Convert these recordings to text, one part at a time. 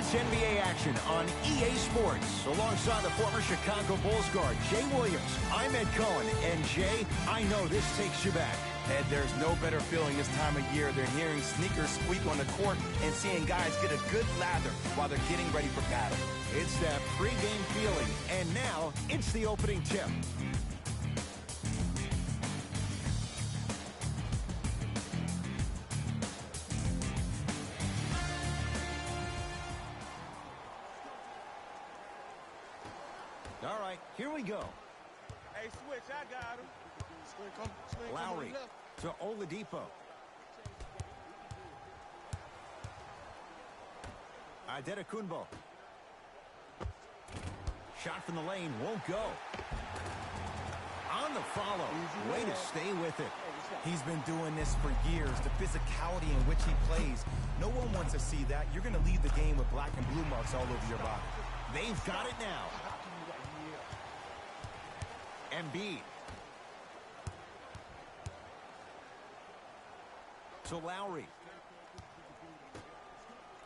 It's NBA action on EA Sports. Alongside the former Chicago Bulls guard, Jay Williams, I'm Ed Cohen. And Jay, I know this takes you back. Ed, there's no better feeling this time of year than hearing sneakers squeak on the court and seeing guys get a good lather while they're getting ready for battle. It's that pregame feeling. And now, it's the opening tip. All right, here we go. Hey, switch, I got him. Swing, Lowry to Oladipo. Adetokunbo. Shot from the lane won't go. On the follow. Way to stay with it. He's been doing this for years. The physicality in which he plays. No one wants to see that. You're going to leave the game with black and blue marks all over your body. They've got it now. Embiid. To Lowry.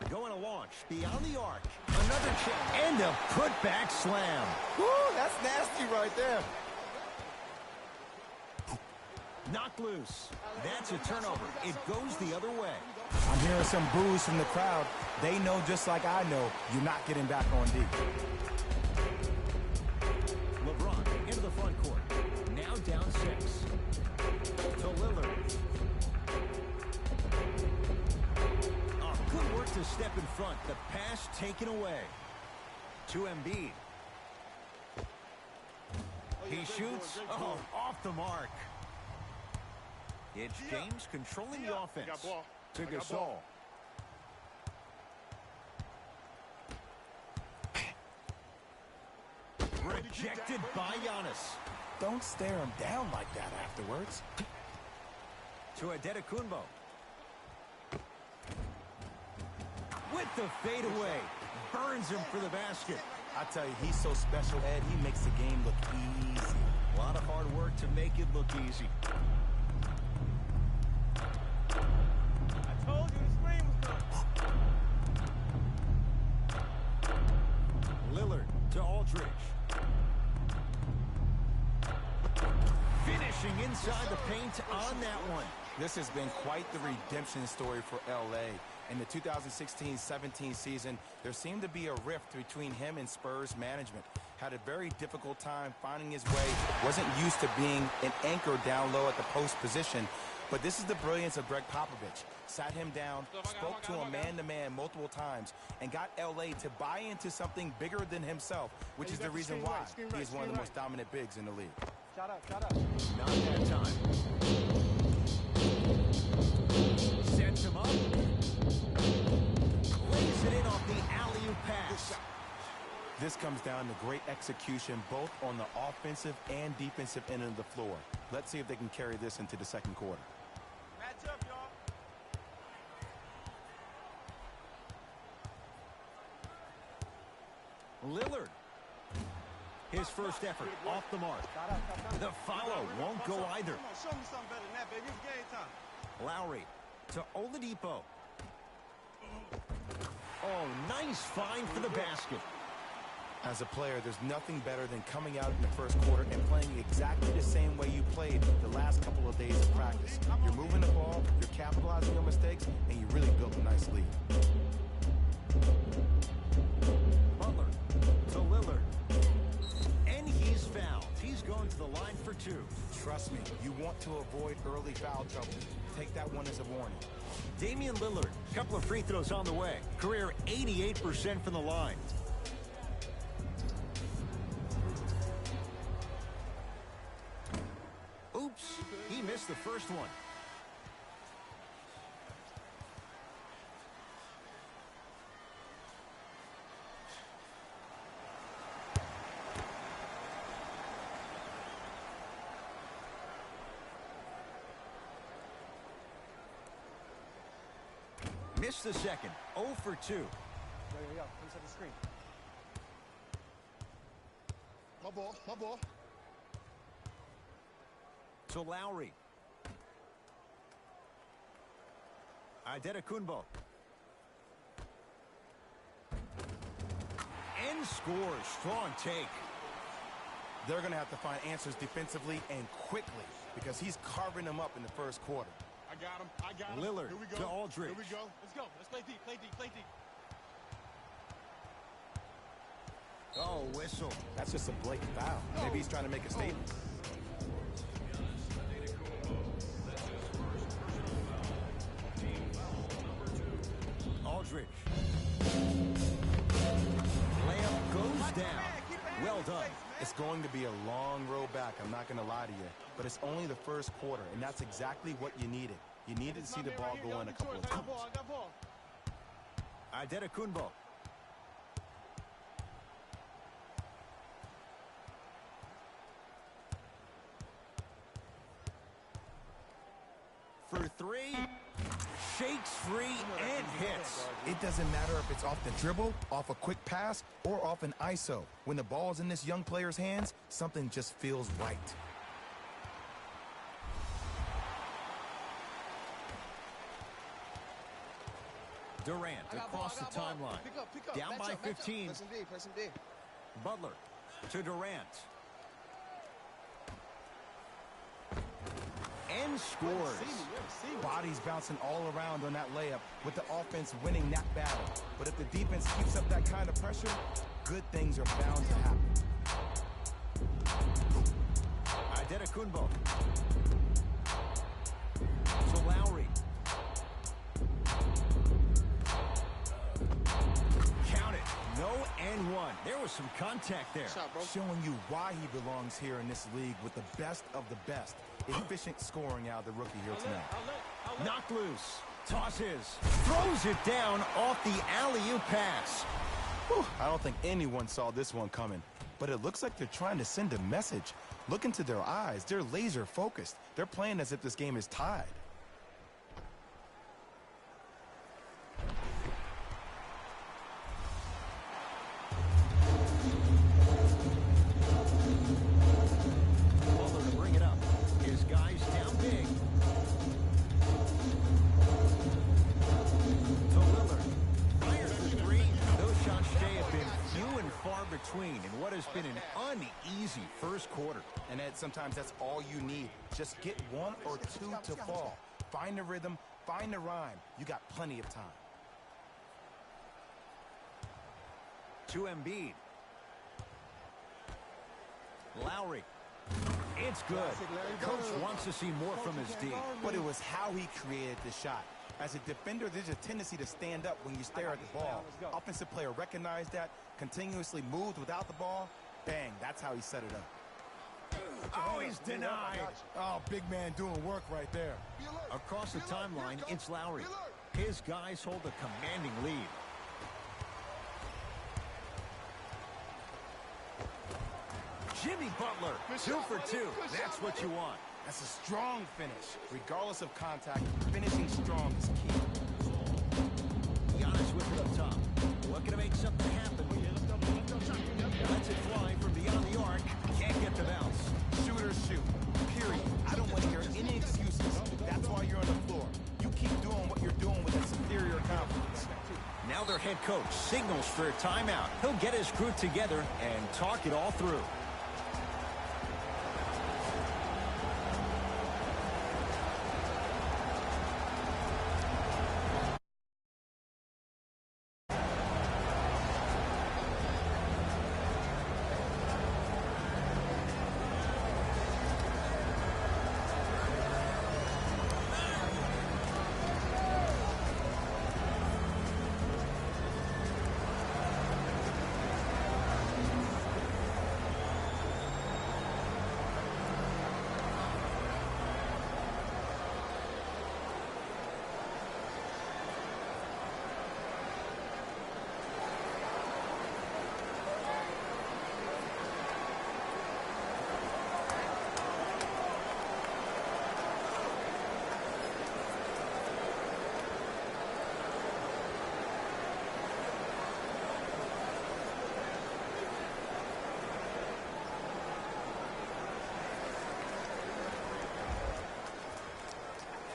Going to launch beyond the arc. Another chip and a putback slam. Woo, that's nasty right there. Knocked loose. That's a turnover. It goes the other way. I'm hearing some boos from the crowd. They know just like I know you're not getting back on D. LeBron into the front court. Now down 6. To Lillard. Oh, good work to step in front. The pass taken away. To Embiid. He shoots. Oh, off the mark. It's James controlling the offense. To Gasol. Rejected by Giannis. Don't stare him down like that afterwards. To Adetokunbo. With the fadeaway. Burns him for the basket. I tell you, he's so special, Ed. He makes the game look easy. A lot of hard work to make it look easy. I told you the screen was coming. Lillard to Aldridge. Finishing inside the paint on that one. This has been quite the redemption story for L.A. In the 2016-17 season, there seemed to be a rift between him and Spurs management. Had a very difficult time finding his way, wasn't used to being an anchor down low at the post position. But this is the brilliance of Greg Popovich. Sat him down, spoke to him man-to-man multiple times, and got L.A. to buy into something bigger than himself, which is the reason why he is one of the most dominant bigs in the league. Shut up. Not that time. Sets him up. Lays it in off the alley-oop pass. This comes down to great execution both on the offensive and defensive end of the floor. Let's see if they can carry this into the second quarter. Match up, y'all. Lillard. His first effort off the mark. The follow won't go either. Come on, show me something better than that, baby. It's game time. Lowry to Oladipo. Oh, nice find for the basket. As a player, there's nothing better than coming out in the first quarter and playing exactly the same way you played the last couple of days of practice. You're moving the ball, you're capitalizing on your mistakes, and you really built a nice lead. Butler to Lillard. And he's fouled. He's going to the line for 2. Trust me, you want to avoid early foul trouble. Take that one as a warning. Damian Lillard, couple of free throws on the way. Career 88% from the line. Oops, he missed the first one. Missed the second. 0 for 2. Yo, come to the screen. My ball. To Lowry. Adetokunbo. and scores. Strong take. They're going to have to find answers defensively and quickly because he's carving them up in the first quarter. I got him. I got him. Lillard Here we go. to Aldridge. Here we go. Let's go. Let's play deep. Play deep. Play deep. Oh, whistle. That's just a blatant foul. Maybe he's trying to make a statement. Aldridge. Layup goes down. Well done. It's going to be a long road back, I'm not going to lie to you. But it's only the first quarter, and that's exactly what you needed. You needed to see the ball go in a couple of times. I got ball. Antetokounmpo. For three. Shakes free and hits. It doesn't matter if it's off the dribble, off a quick pass, or off an ISO. When the ball's in this young player's hands, something just feels right. Durant across the timeline. Pick up. Down by 15. Play some D. Butler to Durant. And scores. Bodies bouncing all around on that layup with the offense winning that battle. But if the defense keeps up that kind of pressure, good things are bound to happen. Antetokounmpo. To Lowry. Count it. No and one. There was some contact there. Showing you why he belongs here in this league with the best of the best. Efficient scoring out of the rookie here tonight. Knocked loose. Tosses. Throws it down off the alley-oop pass. Whew, I don't think anyone saw this one coming. But it looks like they're trying to send a message. Look into their eyes. They're laser focused. They're playing as if this game is tied. Butler to bring it up. His guys down big. To Lillard. Fires for three. Those shots today have been few and far between in what has been an uneasy first quarter. And Ed, sometimes that's all you need. Just get one or two to fall. Find the rhythm, find the rhyme. You got plenty of time. To Embiid. Lowry. It's good. Coach wants to see more from his D. But it was how he created the shot. As a defender, there's a tendency to stand up when you stare at the ball. Offensive player recognized that, continuously moved without the ball. Bang, that's how he set it up. Oh, he's denied. Oh, big man doing work right there. Across the timeline, it's Lowry. His guys hold a commanding lead. Jimmy Butler, 2 for 2. That's what you want. That's a strong finish. Regardless of contact, finishing strong is key. Giannis with it up top. Looking to make something happen. Lets it fly from beyond the arc. Can't get the bounce. Shooters shoot. Period. I don't want to hear any excuses. That's why you're on the floor. You keep doing what you're doing with that superior confidence. Now their head coach signals for a timeout. He'll get his group together and talk it all through.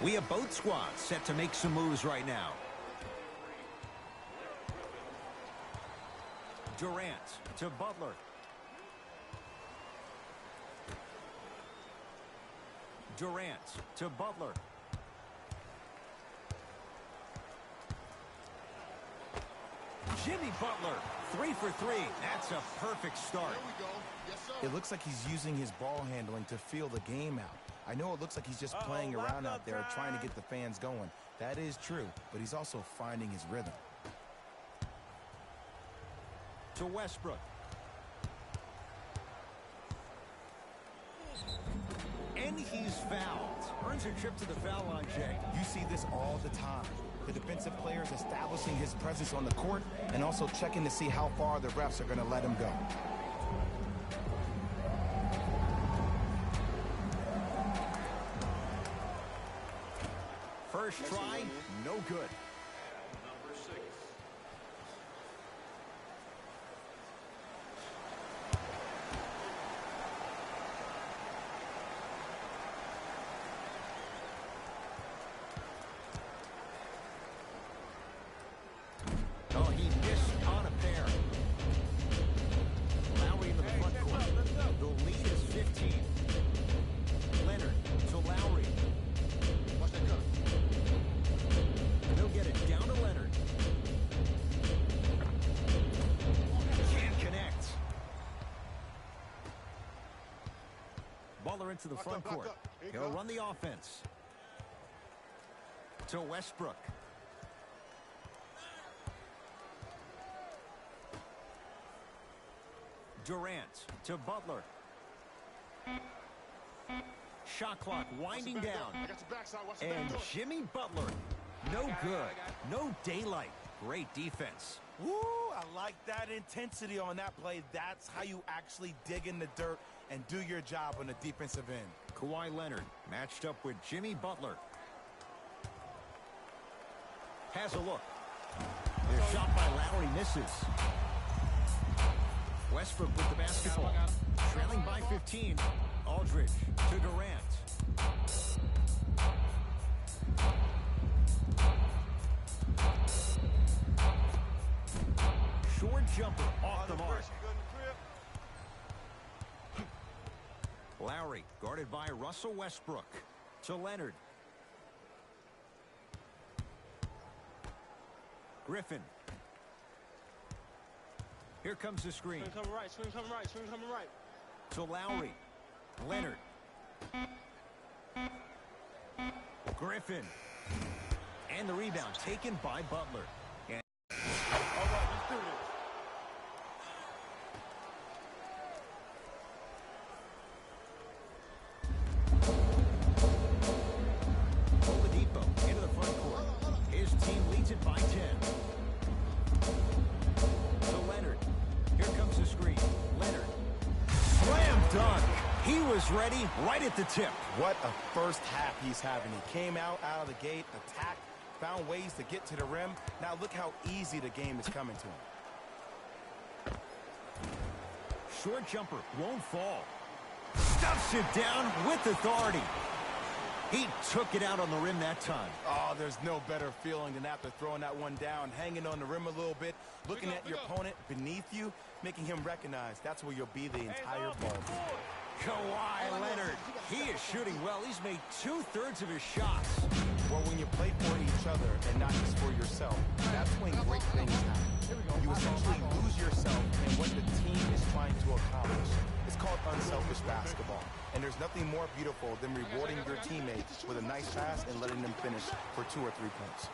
We have both squads set to make some moves right now. Durant to Butler. Durant to Butler. Jimmy Butler, 3 for 3. That's a perfect start. There we go. Yes, sir. It looks like he's using his ball handling to feel the game out. I know it looks like he's just playing around out there trying to get the fans going. That is true, but he's also finding his rhythm. To Westbrook. And he's fouled. Earns a trip to the foul line, Jay. You see this all the time. The defensive players establishing his presence on the court and also checking to see how far the refs are going to let him go. First try, no good. Number 6. Oh, he missed on a pair. Lowry into the front court. The lead is 15. Leonard to Lowry. Watch that cut. They'll get it down to Leonard. Can't connect. Butler into the front Block court. up. Here you He'll go. run the offense. To Westbrook. Durant to Butler. Shot clock winding Back down. up. I got your backside. Watch your And back door. Jimmy Butler, no good. No daylight. Great defense. Woo! I like that intensity on that play. That's how you actually dig in the dirt and do your job on the defensive end. Kawhi Leonard matched up with Jimmy Butler. Has a look. Their shot by Lowry misses. Westbrook with the basketball. Trailing by 15. Aldridge to Durant. Short jumper off the mark. Lowry guarded by Russell Westbrook. To Leonard. Griffin. Here comes the screen. Screen coming right. Screen coming right. Screen coming right. To Lowry. Leonard. Griffin. And the rebound taken by Butler. And All right, let's do this. Oladipo into the front court. His team leads it by 10. To Leonard. Here comes the screen. Leonard. Slam dunk. He was ready right at the tip. What a first half he's having. He came out of the gate, attacked, found ways to get to the rim. Now look how easy the game is coming to him. Short jumper won't fall. Stuffs it down with authority. He took it out on the rim that time. Oh, there's no better feeling than after throwing that one down, hanging on the rim a little bit, looking at your opponent beneath you, making him recognize that's where you'll be the entire ball game. Kawhi Leonard. He is shooting well. He's made 2/3 of his shots. Well, when you play for each other and not just for yourself, that's when great things happen. You essentially lose yourself in what the team is trying to accomplish. It's called unselfish basketball. And there's nothing more beautiful than rewarding your teammates with a nice pass and letting them finish for 2 or 3 points.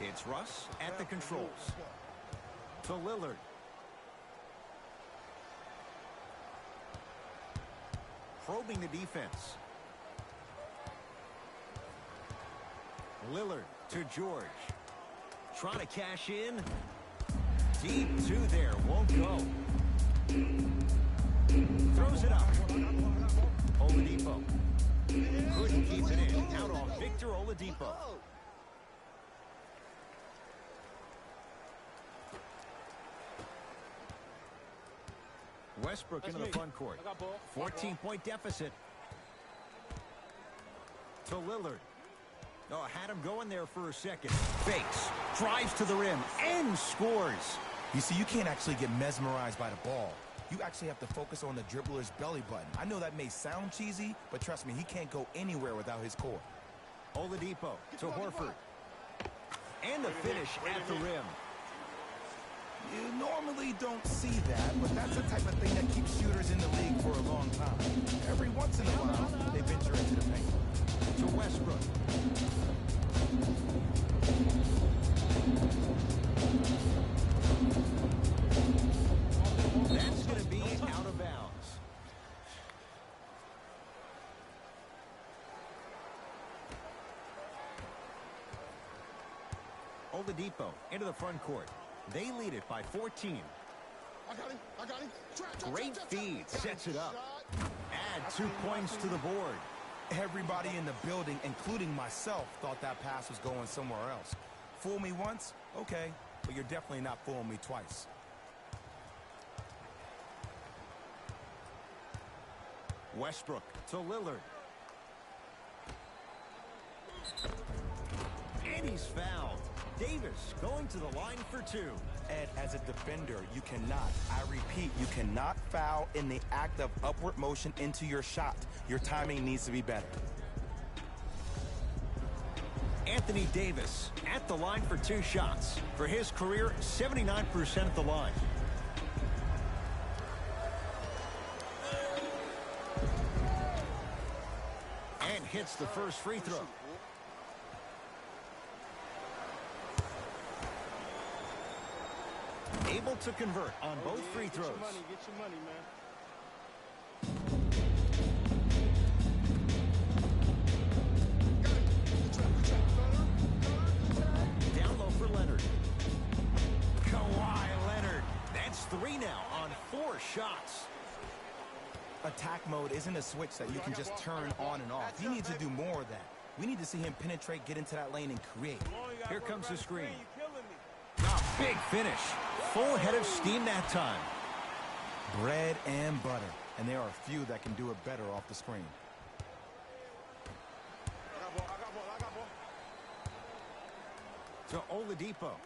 It's Russ at the controls. To Lillard. Probing the defense. Lillard to George. Trying to cash in. Deep 2 there. Won't go. Throws it up. Oladipo. Couldn't keep it in. Out on Victor Oladipo. Westbrook into the front court. 14-point deficit. To Lillard. Oh, had him going there for a second. Fakes, drives to the rim, and scores. You see, you can't actually get mesmerized by the ball. You actually have to focus on the dribbler's belly button. I know that may sound cheesy, but trust me, he can't go anywhere without his core. Oladipo to Horford. And the finish at the rim. You normally don't see that, but that's the type of thing that keeps shooters in the league for a long time. Every once in a while, they venture into the paint. To Westbrook. That's going to be out of bounds. Oladipo into the front court. They lead it by 14. I got him. Great feed, sets it up. Add 2 points to the board. Everybody in the building, including myself, thought that pass was going somewhere else. Fool me once? Okay, but you're definitely not fooling me twice. Westbrook to Lillard. And he's fouled. Davis going to the line for 2. Ed, as a defender, you cannot, I repeat, you cannot foul in the act of upward motion into your shot. Your timing needs to be better. Anthony Davis at the line for 2 shots. For his career, 79% at the line. And hits the first free throw. Able to convert on both free throws. Get your money, man. Down low for Leonard. Kawhi Leonard. That's 3 now on 4 shots. Attack mode isn't a switch that you can just turn on and off. He needs to do more of that. We need to see him penetrate, get into that lane, and create. Here comes the screen. Big finish. Full head of steam that time. Bread and butter. And there are a few that can do it better off the screen. I got ball. To Oladipo.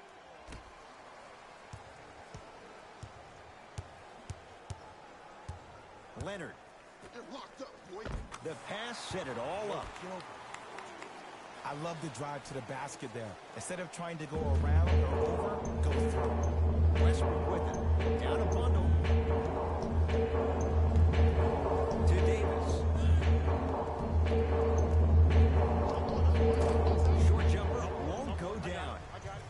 Leonard. You're locked up, boy. The pass set it all up. I love the drive to the basket there. Instead of trying to go around or over, go through. Westbrook with it. Down a bundle. To Davis. Short jumper won't go down. I got it.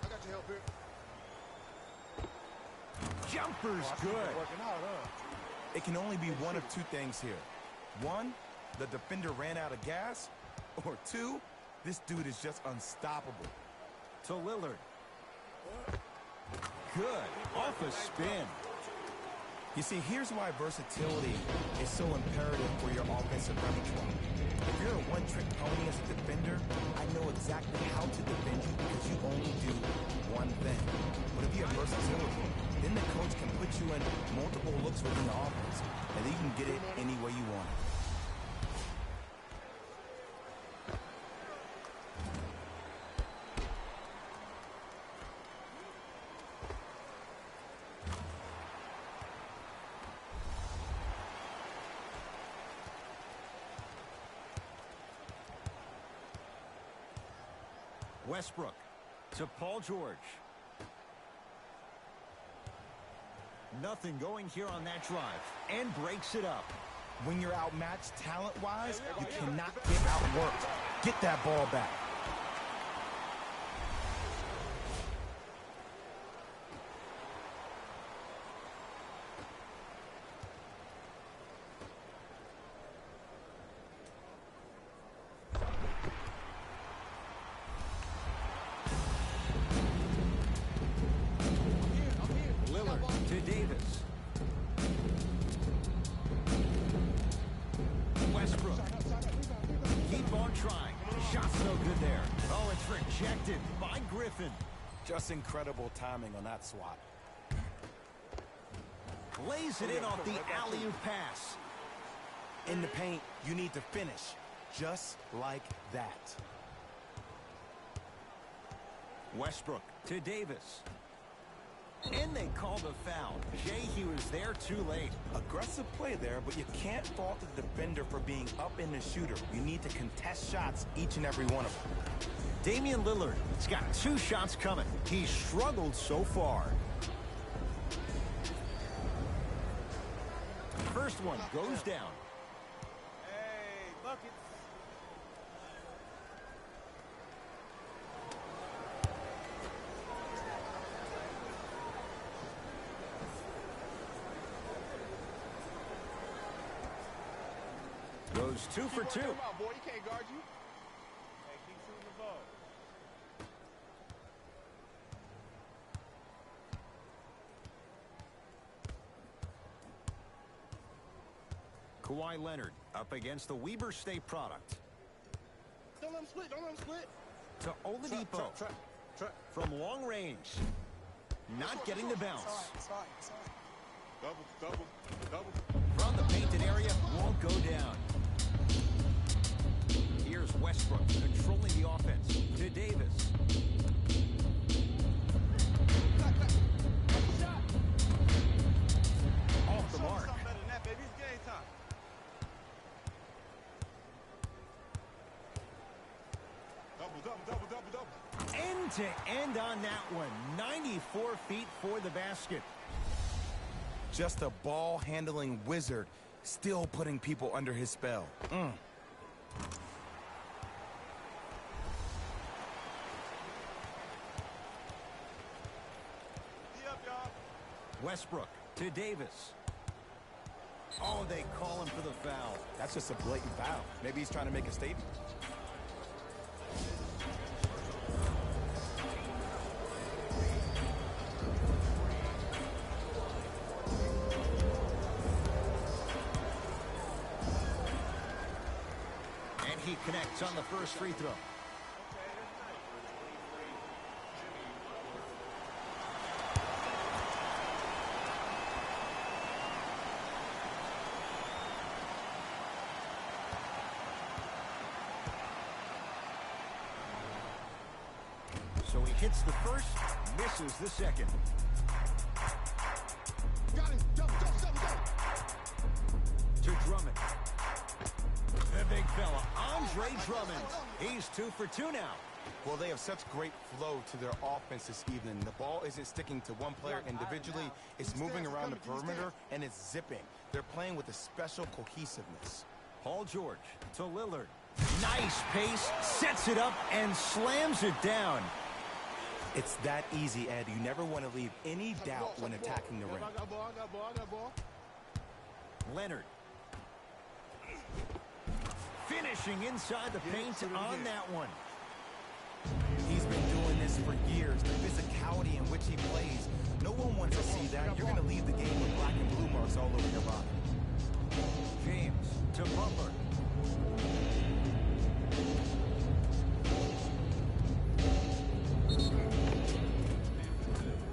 I got your help here. Jumper's good. Working out, huh? It can only be one of 2 things here. 1, the defender ran out of gas. Or 2, this dude is just unstoppable. To Lillard. Good. Off a spin. You see, here's why versatility is so imperative for your offensive repertoire. If you're a one-trick pony as a defender, I know exactly how to defend you because you only do one thing. But if you have versatility, then the coach can put you in multiple looks within the offense, and you can get it any way you want it. Westbrook to Paul George. Nothing going here on that drive. And breaks it up. When you're outmatched talent-wise, you cannot get outworked. Get that ball back. Lillard to Davis. Westbrook. Keep on trying. Shot's no good there. Oh, it's rejected by Griffin. Just incredible timing on that swat. Lays it in off the alley-oop pass. In the paint, you need to finish just like that. Westbrook to Davis. And they call the foul. Jay, he was there too late. Aggressive play there, but you can't fault the defender for being up in the shooter. You need to contest shots, each and every one of them. Damian Lillard has got 2 shots coming. He's struggled so far. First one goes down. Hey, buckets. Goes 2 for 2. Come on, boy. He can't guard you. Hey, keep shooting the ball. Kawhi Leonard up against the Weber State product. Don't let him split. Don't let him split. To Oladipo. Trap. From long range. Not getting the bounce. Double. From the painted area, won't go down. Here's Westbrook controlling the offense to Davis. Off the mark. Something better than that, baby. It's game time. Double. End to end on that one. 94 feet for the basket. Just a ball-handling wizard, still putting people under his spell. D up, y'all. Westbrook to Davis. Oh, they call him for the foul. That's just a blatant foul. Maybe he's trying to make a statement. And he connects on the first free throw. So he hits the first, misses the second. Got him. Double. To Drummond. The big fella, Andre Drummond. He's 2 for 2 now. Well, they have such great flow to their offense this evening. The ball isn't sticking to one player individually. It's moving around the perimeter, and it's zipping. They're playing with a special cohesiveness. Paul George to Lillard. Nice pace, sets it up, and slams it down. It's that easy, Ed. You never want to leave any doubt when attacking the rim. I got ball. Leonard. Finishing inside the paint on that one. He's been doing this for years. The physicality in which he plays. No one wants to see that. You're going to leave the game with black and blue marks all over your body. James to Butler.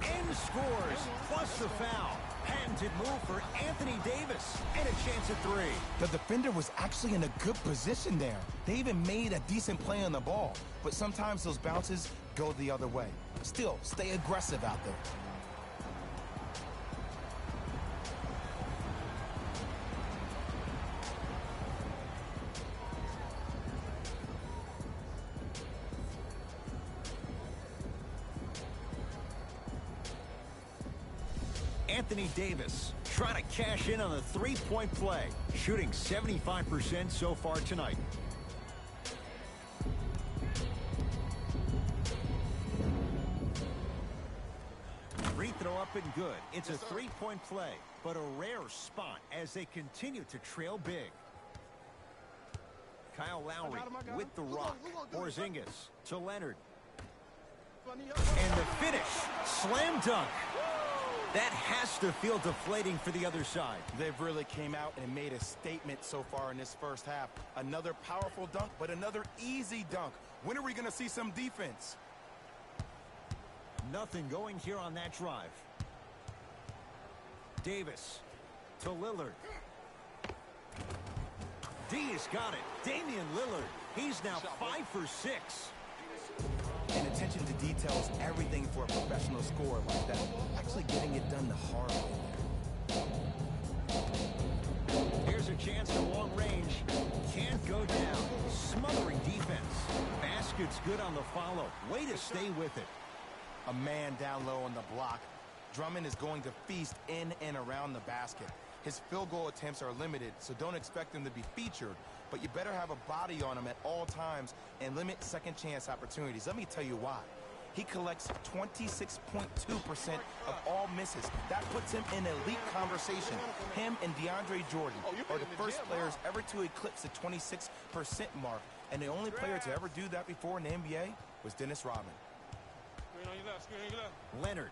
And scores, plus the foul. Patented move for Anthony Davis. And a chance at 3. The defender was actually in a good position there. They even made a decent play on the ball. But sometimes those bounces go the other way. Still, stay aggressive out there. Anthony Davis trying to cash in on the three-point play, shooting 75% so far tonight. Free throw up and good. It's a three-point play, but a rare spot as they continue to trail big. Kyle Lowry with the rock. Porzingis to Leonard. And the finish. Slam dunk. That has to feel deflating for the other side. They've really came out and made a statement so far in this first half. Another powerful dunk, but another easy dunk. When are we going to see some defense? Nothing going here on that drive. Davis to Lillard. D's got it. Damian Lillard. He's now 5 for 6. And attention to detail is everything for a professional scorer like that. Actually getting it done the hard way. Here's a chance to long range. Can't go down. Smothering defense. Basket's good on the follow. Way to stay with it. A man down low on the block. Drummond is going to feast in and around the basket. His field goal attempts are limited, so don't expect him to be featured, but you better have a body on him at all times and limit second chance opportunities. Let me tell you why. He collects 26.2% of all misses. That puts him in elite conversation. Him and DeAndre Jordan are the first players ever to eclipse the 26% mark, and the only player to ever do that before in the NBA was Dennis Rodman. Leonard.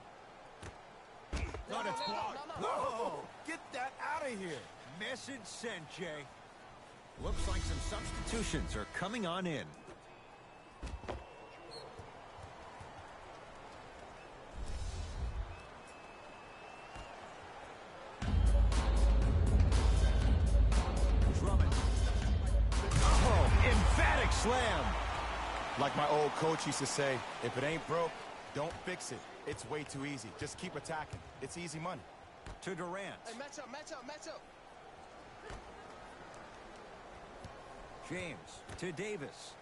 No, that's blocked. Whoa! Get that out of here. Message sent, Jay. Looks like some substitutions are coming on in. Drummond. Oh, emphatic slam. Like my old coach used to say, if it ain't broke, don't fix it. It's way too easy. Just keep attacking. It's easy money. To Durant. Hey, match up, match up, match up. James to Davis.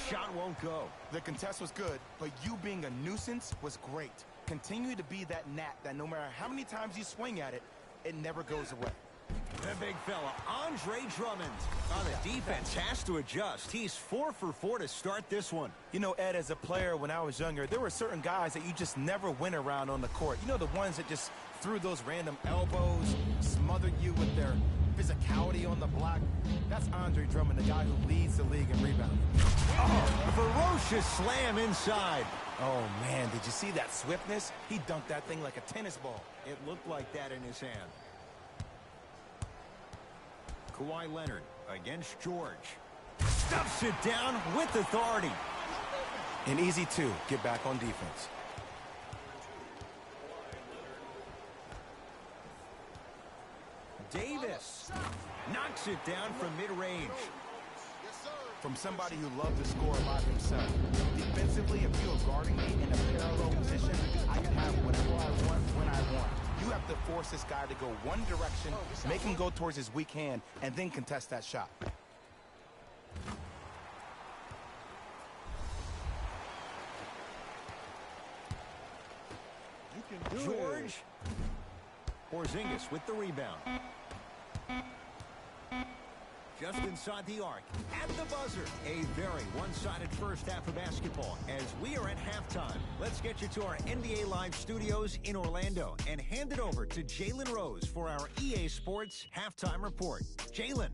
Shot won't go. The contest was good, but you being a nuisance was great. Continue to be that gnat that no matter how many times you swing at it, it never goes away. The big fella, Andre Drummond. The defense has to adjust. He's 4 for 4 to start this one. You know, Ed, as a player, when I was younger, there were certain guys that you just never went around on the court. You know, the ones that just threw those random elbows, smothered you with their physicality on the block. That's Andre Drummond, the guy who leads the league in rebounding. Oh, ferocious slam inside. Oh, man, did you see that swiftness? He dunked that thing like a tennis ball. It looked like that in his hand. Kawhi Leonard against George. Stuffs it down with authority. And easy, too. Get back on defense. Davis knocks it down from mid-range. From somebody who loved to score by himself. Defensively, if you are guarding me in a parallel position, I can have whatever I want when I want. You have to force this guy to go one direction, make him go towards his weak hand, and then contest that shot. You can do George. Porzingis with the rebound. Just inside the arc, at the buzzer. A very one-sided first half of basketball as we are at halftime. Let's get you to our NBA Live studios in Orlando and hand it over to Jalen Rose for our EA Sports Halftime Report. Jalen.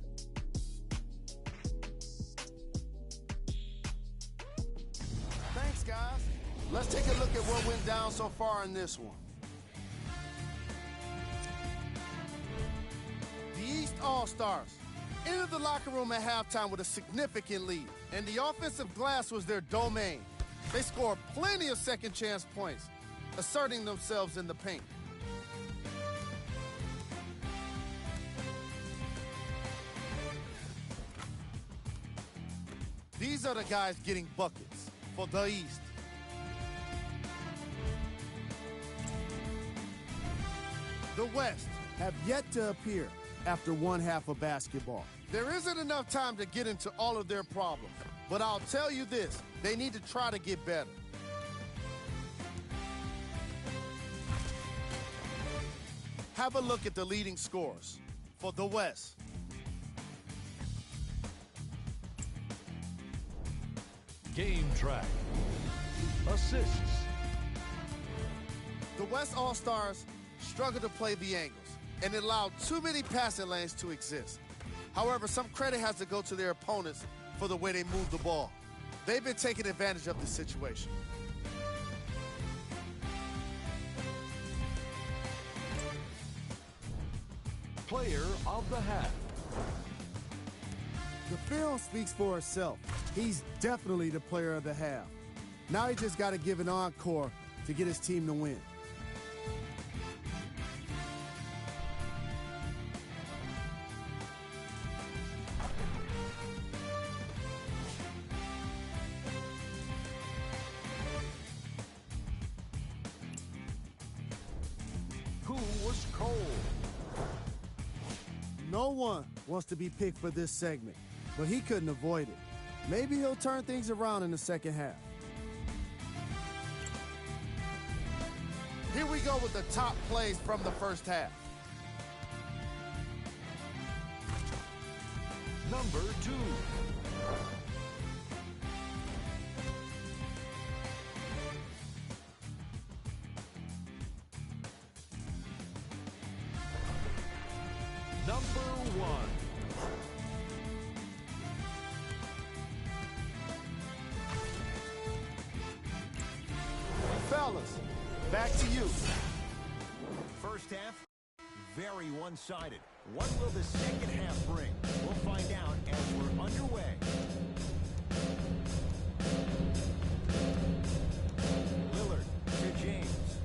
Thanks, guys. Let's take a look at what went down so far in this one. The East All-Stars entered the locker room at halftime with a significant lead, and the offensive glass was their domain. They scored plenty of second-chance points, asserting themselves in the paint. These are the guys getting buckets for the East. The West have yet to appear after one half of basketball. There isn't enough time to get into all of their problems, but I'll tell you this, they need to try to get better. Have a look at the leading scorers for the West. Game track. Assists. The West All-Stars struggle to play the angles, and it allowed too many passing lanes to exist. However, some credit has to go to their opponents for the way they move the ball. They've been taking advantage of the situation. Player of the half. The film speaks for itself. He's definitely the player of the half. Now he just got to give an encore to get his team to win. Carlos Cole. No one wants to be picked for this segment, but he couldn't avoid it. Maybe he'll turn things around in the second half. Here we go with the top plays from the first half. Number 2. Number 1. Fellas, back to you. First half, very one-sided. What will the second half bring? We'll find out as we're underway. Lillard to James.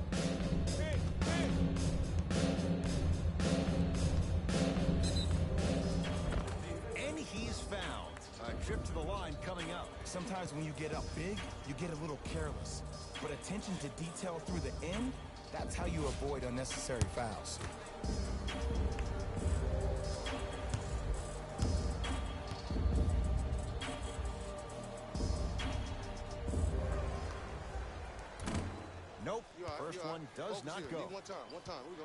And he's fouled. A trip to the line coming up. Sometimes when you get up big, you get a little careless. But attention to detail through the end, that's how you avoid unnecessary fouls. Nope. First one does not go. One time. Here we go.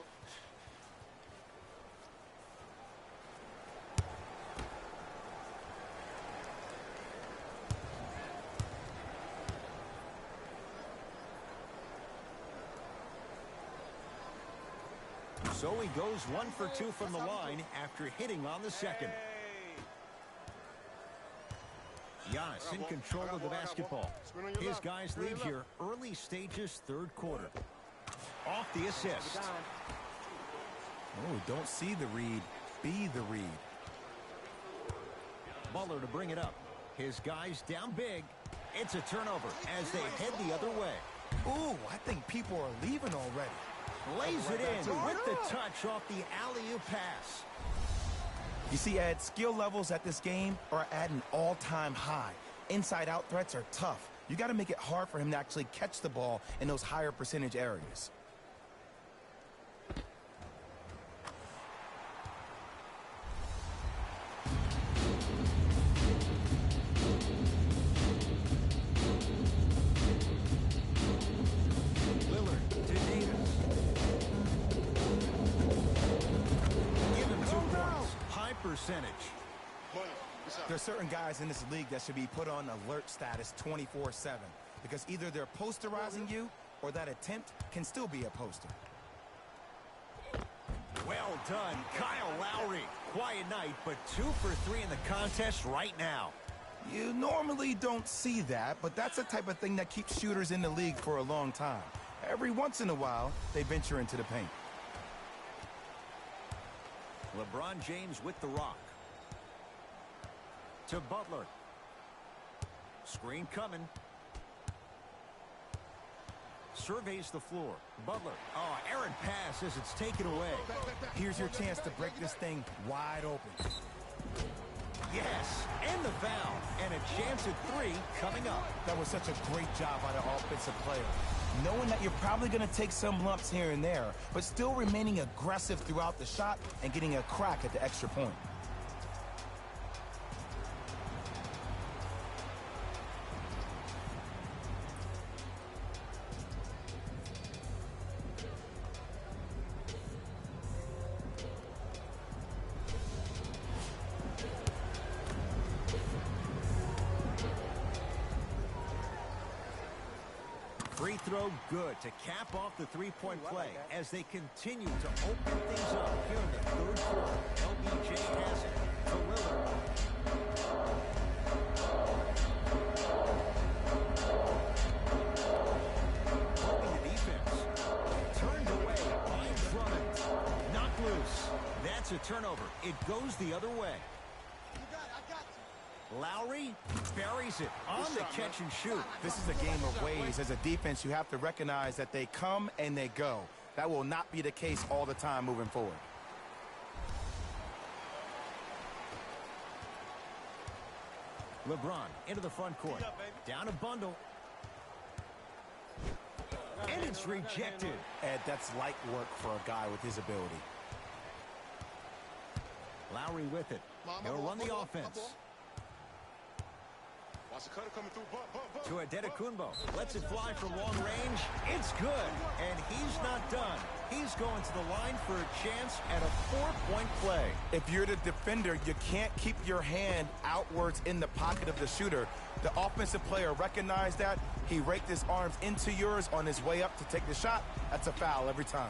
So he goes 1 for 2 from the line after hitting on the second. Giannis in control of the basketball. His guys leave here early stages, third quarter. Off the assist. Oh, don't see the read, be the read. Butler to bring it up. His guys down big. It's a turnover as they head the other way. Ooh, I think people are leaving already. Lays it in with the touch off the alley-oop pass. You see, Ed, skill levels at this game are at an all-time high. Inside-out threats are tough. You got to make it hard for him to actually catch the ball in those higher percentage areas. Percentage. There are certain guys in this league that should be put on alert status 24/7 because either they're posterizing you or that attempt can still be a poster. Well done, Kyle Lowry. Quiet night, but 2 for 3 in the contest right now. You normally don't see that, but that's the type of thing that keeps shooters in the league for a long time. Every once in a while, they venture into the paint. LeBron James with the rock. To Butler. Screen coming. Surveys the floor. Butler. Oh, errant pass as it's taken away. Here's your chance to break this thing wide open. Yes, and the foul. And a chance at 3 coming up. That was such a great job by the offensive player. Knowing that you're probably going to take some lumps here and there, but still remaining aggressive throughout the shot and getting a crack at the extra point. Free throw good to cap off the three-point play as they continue to open things up here in the third quarter. LBJ has it to Lillard. Hoping the defense. Turned away by Drummond. Knocked loose. That's a turnover. It goes the other way. Lowry buries it on the catch and shoot. This is a game of ways. As a defense, you have to recognize that they come and they go. That will not be the case all the time moving forward. LeBron into the front court. Down a bundle. and it's rejected. Ed, that's light work for a guy with his ability. Lowry with it. He'll run the offense. Watch the cutter coming through. To Adetokunbo. Lets it fly from long range. It's good. And he's not done. He's going to the line for a chance at a 4-point play. If you're the defender, you can't keep your hand outwards in the pocket of the shooter. The offensive player recognized that. He raked his arms into yours on his way up to take the shot. That's a foul every time.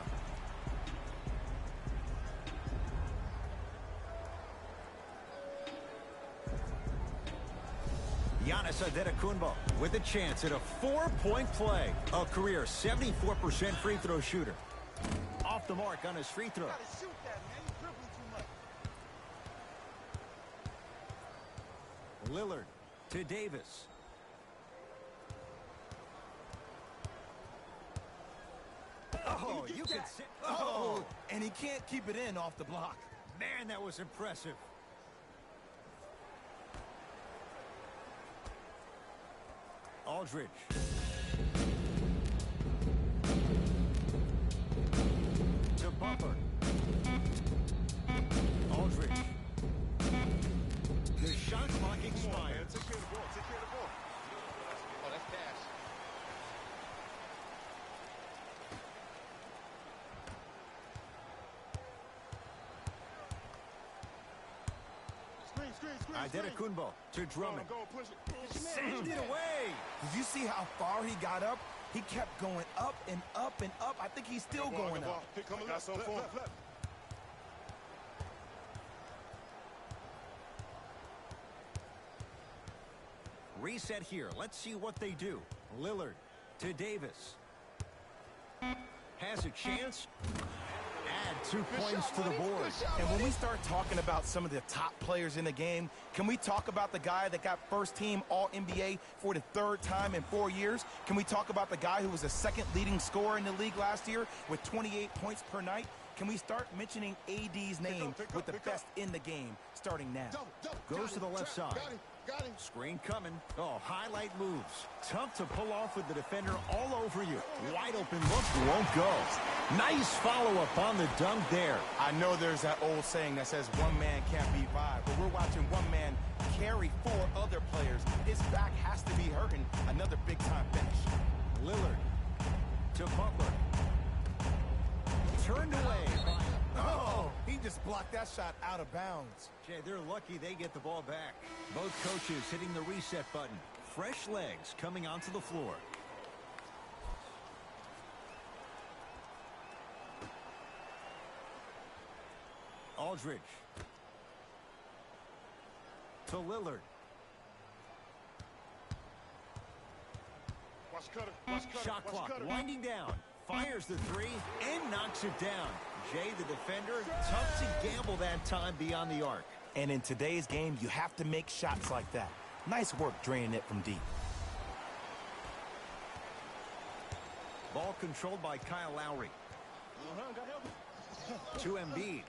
Giannis Adetokunbo with a chance at a 4-point play. A career 74% free throw shooter. Off the mark on his free throw. Gotta shoot that, man. You're dribbling too much. Lillard to Davis. Oh, you can see. Oh, and he can't keep it in off the block. Man, that was impressive. Aldridge. To Bumper. Aldridge. The shot clock expired. Take care of the ball. Take care of the ball. Oh, that's cash. Screen. Adetokunbo to Drummond. Go, push it. Send it away. Did you see how far he got up? He kept going up and up and up. I think he's still going up. Here coming left. Left. Reset here. Let's see what they do. Lillard to Davis. Has a chance. Add 2 points to the board. And when we start talking about some of the top players in the game, can we talk about the guy that got first team All-NBA for the 3rd time in 4 years? Can we talk about the guy who was the 2nd leading scorer in the league last year with 28 points per night? Can we start mentioning AD's name with the best in the game starting now? Goes to the left side. Got him. Screen coming. Oh, highlight moves. Tough to pull off with the defender all over you. Wide open look won't go. Nice follow-up on the dunk there. I know there's that old saying that says one man can't beat 5, but we're watching one man carry 4 other players. His back has to be hurting. Another big-time finish. Lillard to Butler. Turned away. Oh, he just blocked that shot out of bounds. Jay, they're lucky they get the ball back. Both coaches hitting the reset button. Fresh legs coming onto the floor. Aldridge to Lillard. Watch cutter. Shot clock winding down. Fires the 3 and knocks it down. Jay, the defender, tough to gamble that time beyond the arc. And in today's game, you have to make shots like that. Nice work draining it from deep. Ball controlled by Kyle Lowry. To Embiid.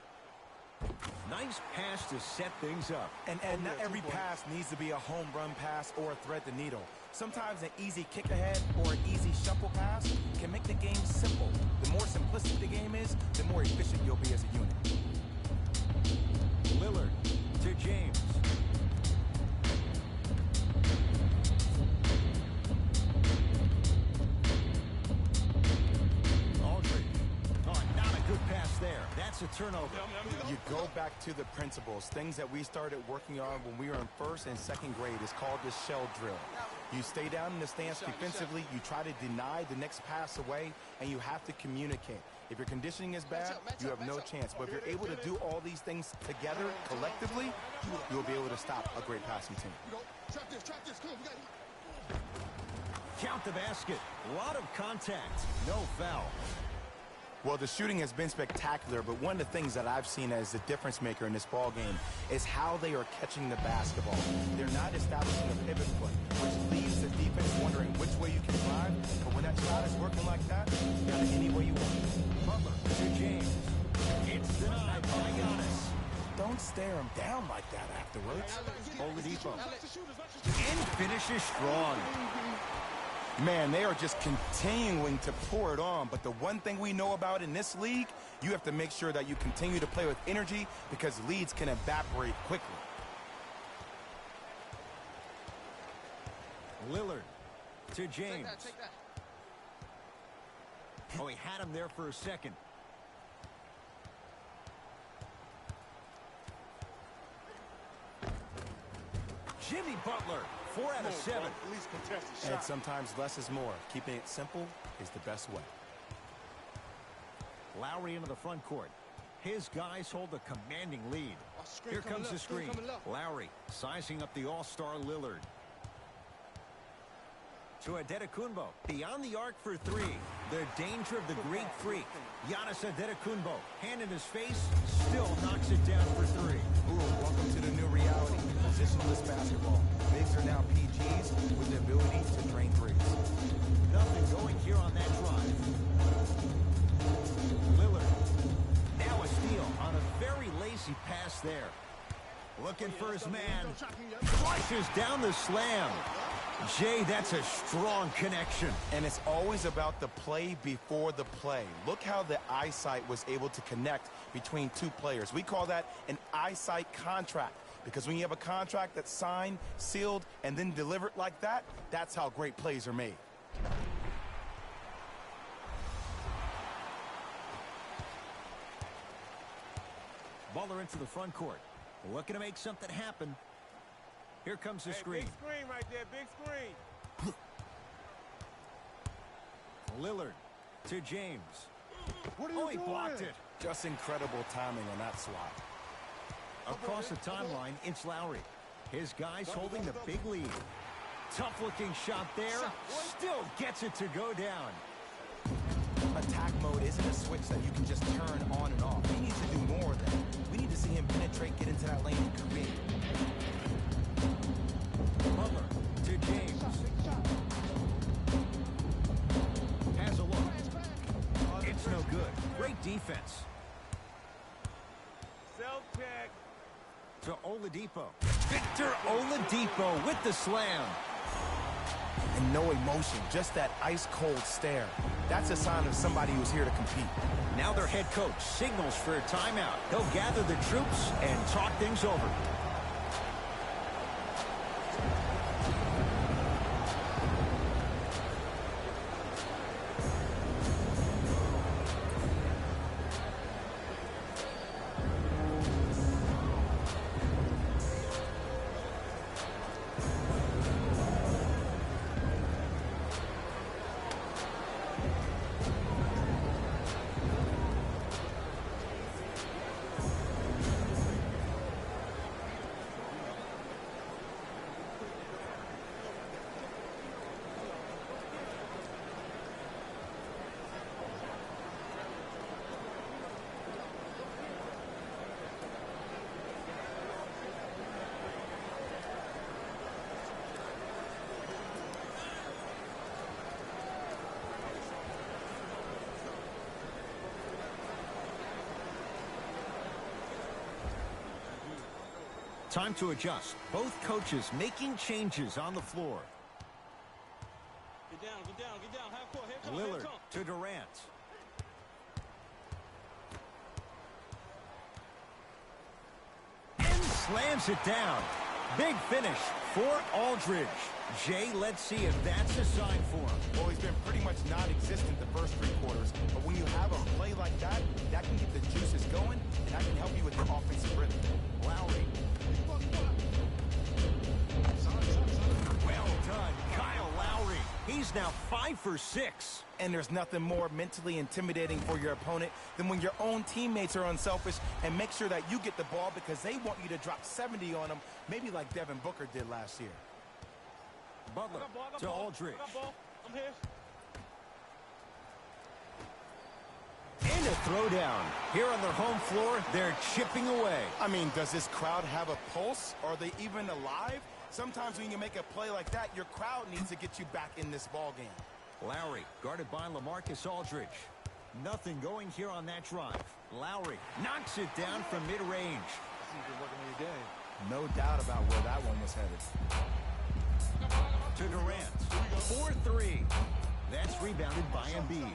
Nice pass to set things up. And not every pass needs to be a home run pass or a thread the needle. Sometimes an easy kick ahead or an easy shuffle pass can make the game simple. The more simplistic the game is, the more efficient you'll be as a unit. Lillard to James. Aldridge. Oh, not a good pass there. That's a turnover. You go back to the principles. Things that we started working on when we were in 1st and 2nd grade is called the shell drill. You stay down in the stance defensively, you try to deny the next pass away, and you have to communicate. If your conditioning is bad, you have no chance. But if you're able to do all these things together, collectively, you'll be able to stop a great passing team. Trap this. Come on, we got it. Count the basket. A lot of contact. No foul. Well, the shooting has been spectacular, but one of the things that I've seen as the difference maker in this ball game is how they are catching the basketball. They're not establishing a pivot foot, which leaves the defense wondering which way you can drive. But when that shot is working like that, you got it any way you want. Butler to James. It's denied by Giannis. Don't stare him down like that afterwards. Oladipo. And finishes strong. Man, they are just continuing to pour it on. But the one thing we know about in this league, you have to make sure that you continue to play with energy because leads can evaporate quickly. Lillard to James. Take that. Oh, he had him there for a second. Jimmy Butler, 4 out of 7. At least contest the And shot. sometimes less is more. Keeping it simple is the best way. Lowry into the front court. His guys hold a commanding lead. Screen Here coming comes the left, screen screen. coming left. Lowry sizing up the all-star Lillard. To Adetokounmpo, beyond the arc for 3. The danger of the Greek freak. Giannis Adetokounmpo, hand in his face, still knocks it down for 3. Ooh, welcome to the new reality. Positionless basketball. Bigs are now PGs with the ability to drain threes. Nothing going here on that drive. Lillard, now a steal on a very lazy pass there. Looking for his man. Flushes down the slam. Jay, that's a strong connection. And it's always about the play before the play. Look how the eyesight was able to connect between two players. We call that an eyesight contract because when you have a contract that's signed, sealed, and then delivered like that, that's how great plays are made. Butler into the front court. Looking to make something happen. Here comes the screen. Big screen right there, big screen. Lillard to James. What are Oh, he blocked it. Just incredible timing on that swat. Across the timeline, it's Lowry. His guys holding the big lead. Tough-looking shot there. Still gets it to go down. Attack mode isn't a switch that you can just turn on and off. He needs to do more of that. We need to see him penetrate, get into that lane, and create. Butler to James. Has a look. It's no good. Great defense. Self-check. To Oladipo. Victor Oladipo with the slam. And no emotion, just that ice-cold stare. That's a sign of somebody who's here to compete. Now their head coach signals for a timeout. He'll gather the troops and talk things over. Time to adjust. Both coaches making changes on the floor. Get down. Half court, here come, Lillard to Durant. And slams it down. Big finish for Aldridge. Jay, let's see if that's a sign for him. Well, he's been pretty much non-existent the first 3 quarters, but when you have a play like that, that can get the juices going, and that can help you with the offensive rhythm. Lowry. Well done, Kyle Lowry. He's now 5 for 6. And there's nothing more mentally intimidating for your opponent than when your own teammates are unselfish and make sure that you get the ball because they want you to drop 70 on them, maybe like Devin Booker did last year. Butler to Aldridge. I'm here. And a throwdown. Here on their home floor, they're chipping away. I mean, does this crowd have a pulse? Are they even alive? Sometimes when you make a play like that, your crowd needs to get you back in this ball game. Lowry guarded by LaMarcus Aldridge. Nothing going here on that drive. Lowry knocks it down from mid-range. No doubt about where that one was headed. To Durant. 4-3. That's rebounded by Embiid.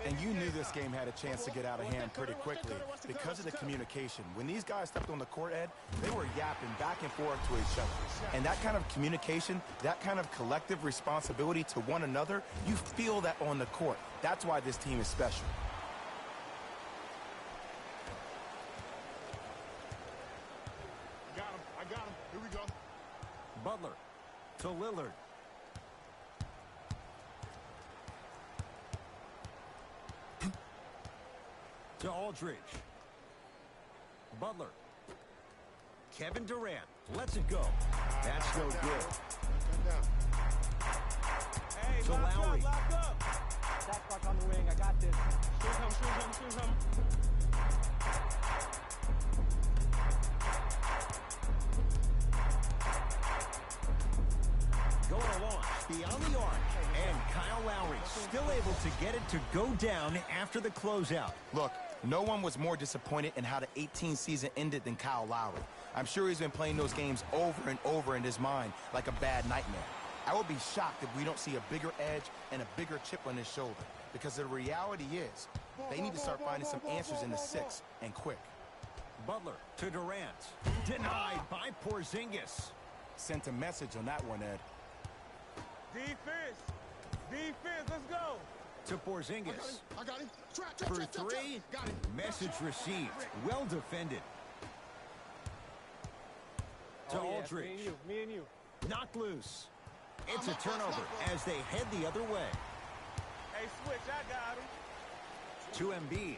And you knew this game had a chance to get out of hand pretty quickly because of the communication. When these guys stepped on the court, Ed, they were yapping back and forth to each other. And that kind of communication, that kind of collective responsibility to one another, you feel that on the court. That's why this team is special. I got him. Here we go. Butler to Lillard. To Aldridge. Butler. Kevin Durant lets it go. That's no good. Hey, To lock Lowry. up, lock up. Back back on the wing. I got this. Shoot him. Going along beyond the arc. And Kyle Lowry still able to get it to go down after the closeout. Look, no one was more disappointed in how the 18 season ended than Kyle Lowry. I'm sure he's been playing those games over and over in his mind like a bad nightmare. I would be shocked if we don't see a bigger edge and a bigger chip on his shoulder, because the reality is they need to start finding some answers in the six, and quick. Butler to Durant. Denied by Porzingis. Sent a message on that one, Ed. Defense, let's go. To Porzingis. I got him. For three. Got him. Message received. Well defended. To Aldridge. Me and you. Knocked loose. It's a turnover as they head the other way. Hey, switch, I got him. To Embiid.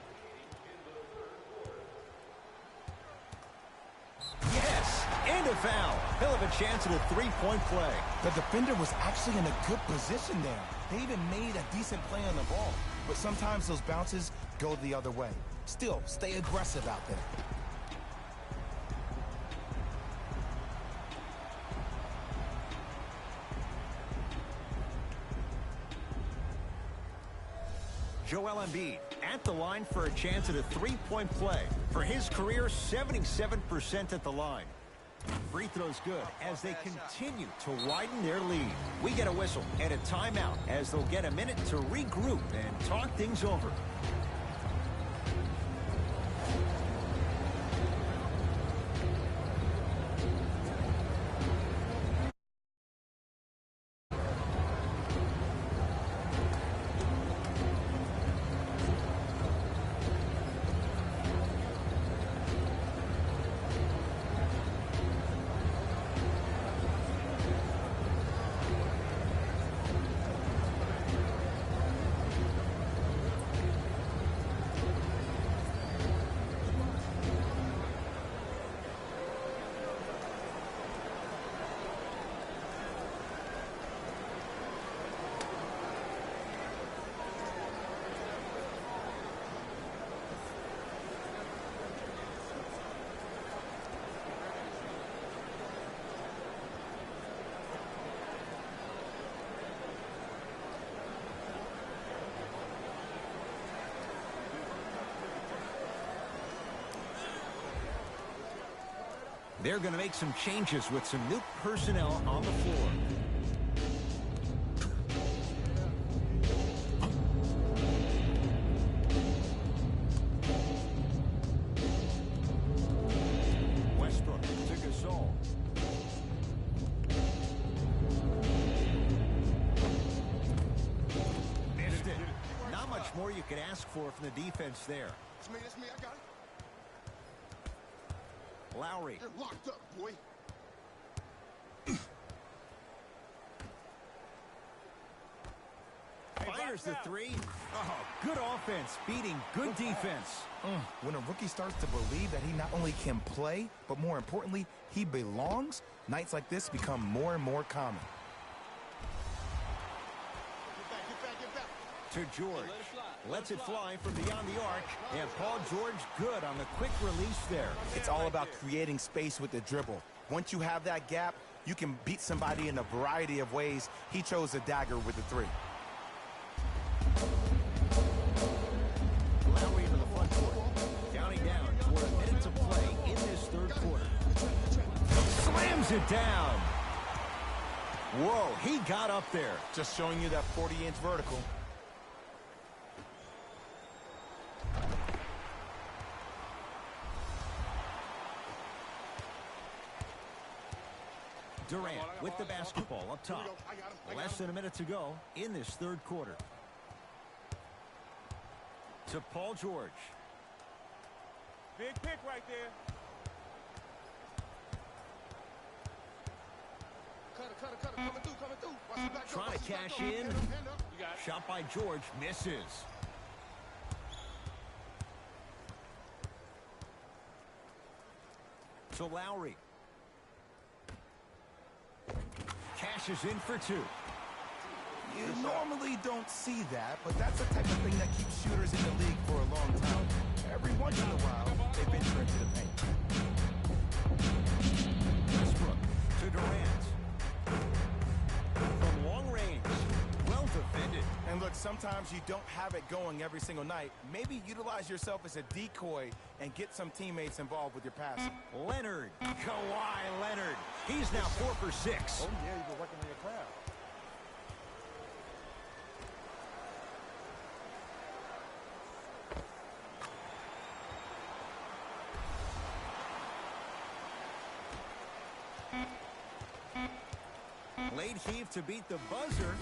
Yes! And a foul. He'll have a chance at a three-point play. The defender was actually in a good position there. They even made a decent play on the ball. But sometimes those bounces go the other way. Still, stay aggressive out there. Joel Embiid at the line for a chance at a three-point play. For his career, 77% at the line. Free throws good as they continue to widen their lead. We get a whistle and a timeout as they'll get a minute to regroup and talk things over. They're going to make some changes with some new personnel on the floor. Westbrook to Gasol. Missed it. Not much more you could ask for from the defense there. That's me, I got it. Lowry. You're locked up, boy. Fires the three. Oh, good offense, beating good defense. When a rookie starts to believe that he not only can play, but more importantly, he belongs, nights like this become more and more common. Get back. To George. Lets it fly from beyond the arc. And Paul George good on the quick release there. It's all about creating space with the dribble. Once you have that gap, you can beat somebody in a variety of ways. He chose a dagger with the three. Lowry into the front court. Counting down toward a minute to play in this third quarter. Slams it down. Whoa, he got up there. Just showing you that 40-inch vertical. Durant with the basketball up top. Less than a minute to go in this third quarter. To Paul George. Big pick right there. Cutter, coming through. Watch his back Trying to cash in. Hand up. You got it. Shot by George misses. To Lowry. Cashes in for two. You normally don't see that, but that's the type of thing that keeps shooters in the league for a long time. Every once in a while, they venture into the paint. Westbrook to Durant. From long range. Well defended. And look, sometimes you don't have it going every single night. Maybe utilize yourself as a decoy and get some teammates involved with your passing. Leonard. Kawhi Leonard. He's now 4 for 6. Oh, yeah, you've been working on your craft. Late heave to beat the buzzer.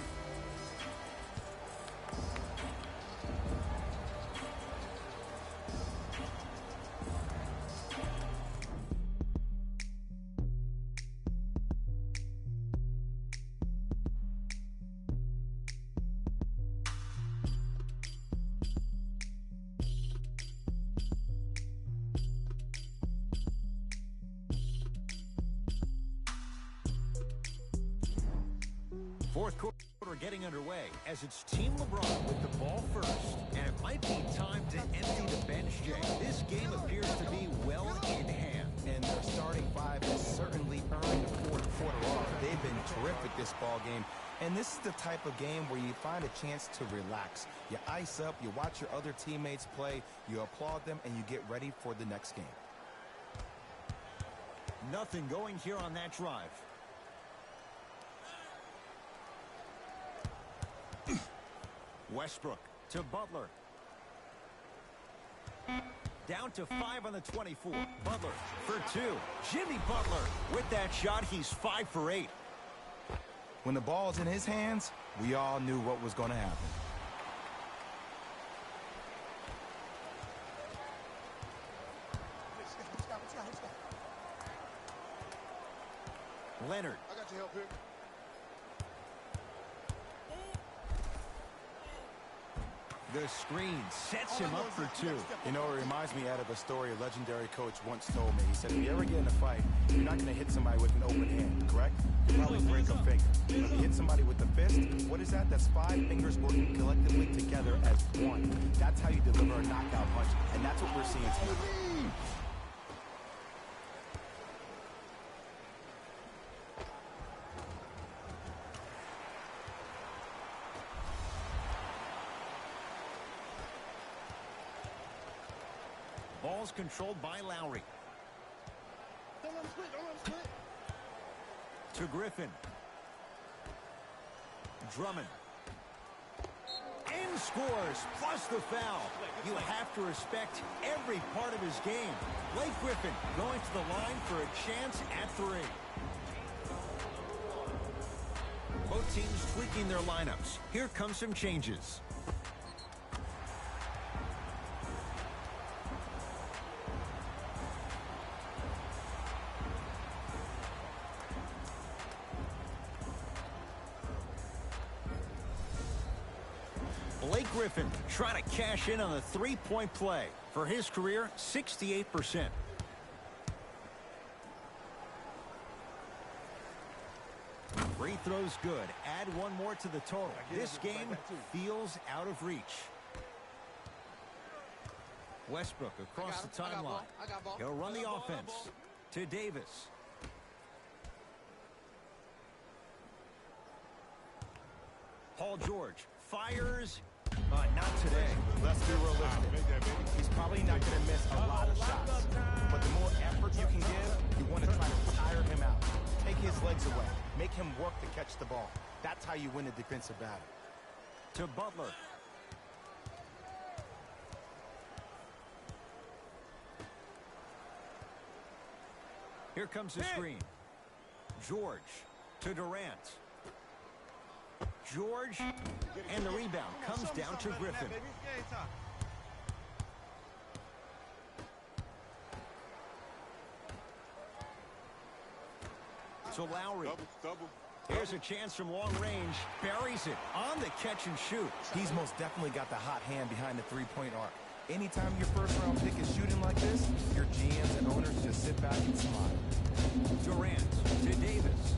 Fourth quarter getting underway as it's Team LeBron with the ball first. And it might be time to empty the bench, Jay. This game appears to be well in hand. And their starting five has certainly earned the fourth quarter off. They've been terrific this ball game. And this is the type of game where you find a chance to relax. You ice up, you watch your other teammates play, you applaud them, and you get ready for the next game. Nothing going here on that drive. Westbrook to Butler. Down to 5 on the 24. Butler for 2. Jimmy Butler with that shot. He's 5 for 8. When the ball's in his hands, we all knew what was going to happen. Leonard. I got your help here. The screen sets him up for 2. You know, it reminds me out of a story a legendary coach once told me. He said, if you ever get in a fight, you're not going to hit somebody with an open hand, correct? You probably break a finger. But if you hit somebody with the fist, what is that? That's 5 fingers working collectively together as one. That's how you deliver a knockout punch, and that's what we're seeing tonight. Ball's controlled by Lowry. Don't let him split. To Griffin. Drummond. And scores, plus the foul. You have to respect every part of his game. Blake Griffin going to the line for a chance at 3. Both teams tweaking their lineups. Here come some changes. Blake Griffin trying to cash in on the three-point play. For his career, 68%. Free throws good. Add one more to the total. This game feels out of reach. Westbrook across the timeline. He'll run the offense to Davis. Paul George fires. Not today. Let's be realistic. He's probably not going to miss a lot of shots. But the more effort you can give, you want to try to tire him out. Take his leg legs away. Make him work to catch the ball. That's how you win a defensive battle. To Butler. Here comes the screen. George to Durant. George, and the rebound comes down to Griffin. So Lowry. Double. Here's a chance from long range. Buries it on the catch and shoot. He's most definitely got the hot hand behind the three-point arc. Anytime your first-round pick is shooting like this, your GMs and owners just sit back and smile. Durant to Davis.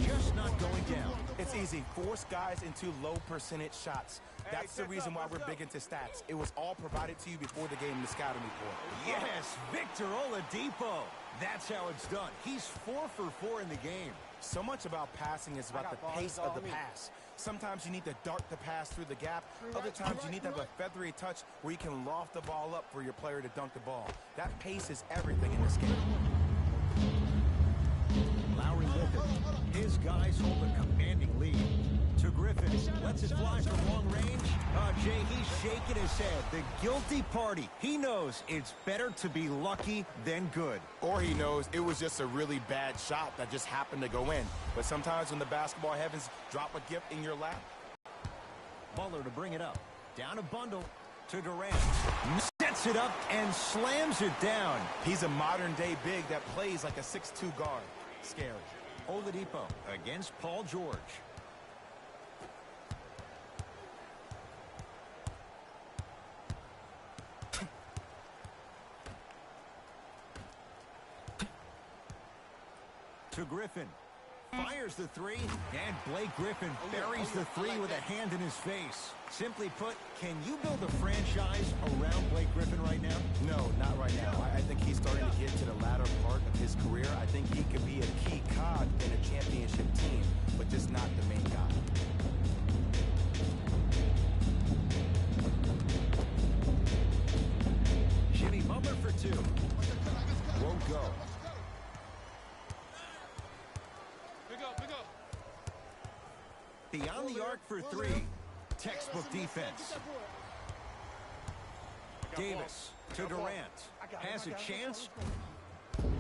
Just not going down. It's easy. Force guys into low-percentage shots. That's the reason why we're big into stats. It was all provided to you before the game in the scouting report. Yes, Victor Oladipo. That's how it's done. He's 4 for 4 in the game. So much about passing is about the pace of the pass. Sometimes you need to dart the pass through the gap. Other times you need to have a feathery touch where you can loft the ball up for your player to dunk the ball. That pace is everything in this game. Lowry with it. His guys hold a commanding lead. To Griffin. Lets it fly from long range. Jay, he's shaking his head. The guilty party. He knows it's better to be lucky than good. Or he knows it was just a really bad shot that just happened to go in. But sometimes when the basketball heavens drop a gift in your lap. Butler to bring it up. Down a bundle to Durant. Sets it up and slams it down. He's a modern-day big that plays like a 6'2 guard. Scary. Oladipo against Paul George. To Griffin. Fires the three, and Blake Griffin buries the three with a hand in his face. Simply put, can you build a franchise around Blake Griffin right now? No, not right now. I think he's starting to get to the latter part of his career. I think he could be a key cog in a championship team, but just not the main guy. Jimmy Butler for two. Won't go. Beyond the arc for three. Textbook defense. Davis to Durant. Has a chance.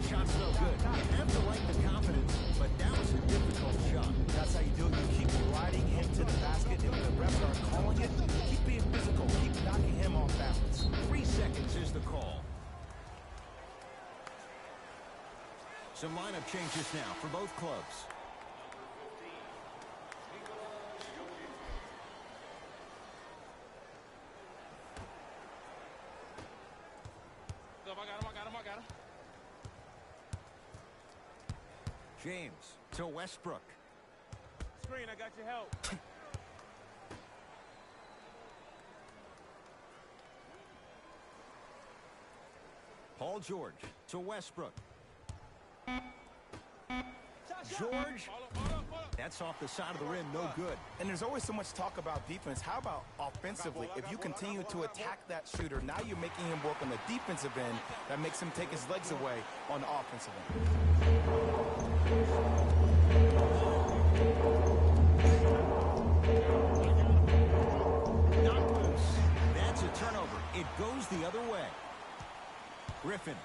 Shot's no good. You have to like the confidence, but that was a difficult shot. That's how you do it. You keep riding him to the basket, and when the refs are calling it, keep being physical. Keep knocking him off balance. 3 seconds is the call. Some lineup changes now for both clubs. I got him. James to Westbrook. Screen, I got your help. Paul George to Westbrook. George. That's off the side of the rim, no good. And there's always so much talk about defense. How about offensively? If you continue to attack that shooter, now you're making him work on the defensive end. That makes him take his legs away on the offensive end. Not loose. That's a turnover. It goes the other way. Griffin.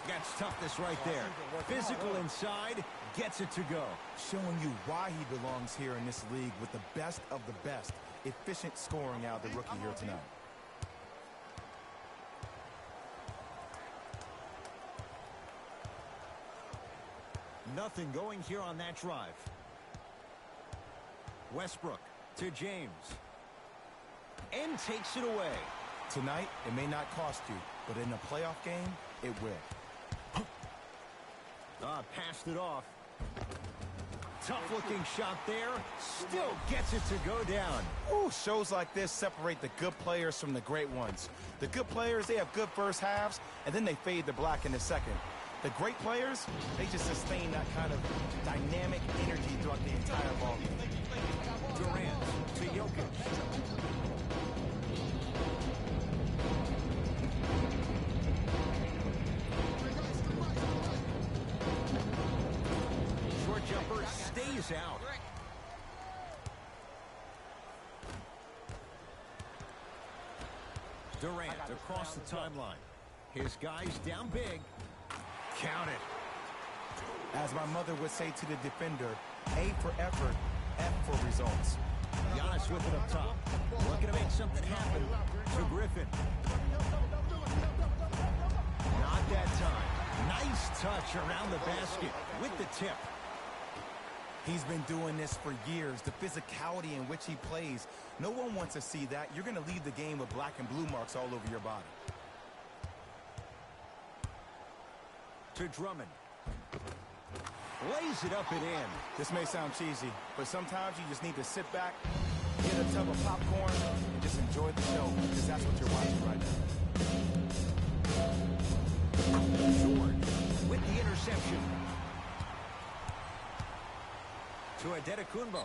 Gets toughness right there. Physical inside, gets it to go. Showing you why he belongs here in this league with the best of the best. Efficient scoring out of the rookie here tonight. Nothing going here on that drive. Westbrook to James. And takes it away. Tonight, it may not cost you, but in a playoff game, it will. Passed it off. Tough-looking shot there. Still gets it to go down. Ooh, shows like this separate the good players from the great ones. The good players, they have good first halves, and then they fade to black in the second. The great players, they just sustain that kind of dynamic energy throughout the entire ball game. Durant to Jokic. It's out. Durant across the timeline. His guy's down big. Count it. As my mother would say to the defender, A for effort, F for results. Giannis with it up top. Looking to make something happen to Griffin. Not that time. Nice touch around the basket with the tip. He's been doing this for years. The physicality in which he plays. No one wants to see that. You're going to leave the game with black and blue marks all over your body. To Drummond. Lays it up and in. This may sound cheesy, but sometimes you just need to sit back, get a tub of popcorn, and just enjoy the show, because that's what you're watching right now. George with the interception. To Adetokunbo.